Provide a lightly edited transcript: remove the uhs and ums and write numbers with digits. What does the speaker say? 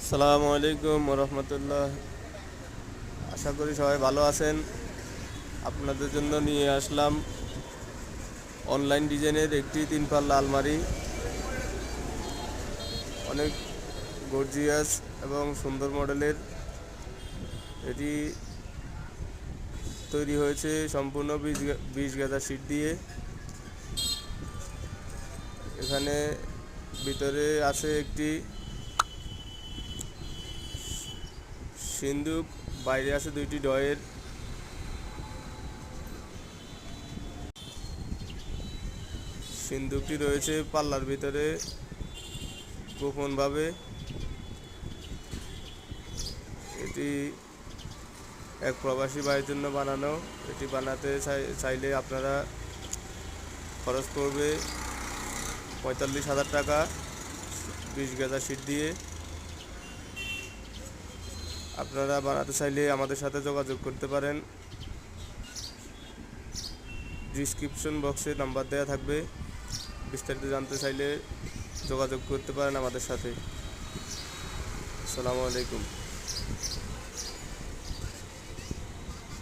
আসসালামু আলাইকুম রহমতুল্লাহ। আশা করি সবাই ভালো আছেন। আপনাদের জন্য নিয়ে আসলাম অনলাইন ডিজাইনের একটি 3 পাল্লা আলমারি। অনেক গর্জিয়াস এবং সুন্দর মডেলের। এটি তৈরি হয়েছে সম্পূর্ণ 20 গাদা শীট দিয়ে। এখানে ভিতরে আছে একটি সিন্দুক, বাইরে আছে 2টি ডয়ের। সিন্দুকটি রয়েছে পাল্লার ভিতরে গোপনভাবে। এটি এক প্রবাসী ভাইয়ের জন্য বানানো। এটি বানাতে চাইলে আপনারা খরচ পড়বে 45,000 টাকা 20 গাদা শীট দিয়ে। আপনারা বানাতে চাইলে আমাদের সাথে যোগাযোগ করতে পারেন। ডিসক্রিপশন বক্সে নাম্বার দেওয়া থাকবে, বিস্তারিত জানতে চাইলে যোগাযোগ করতে পারেন আমাদের সাথে। আসসালামু আলাইকুম।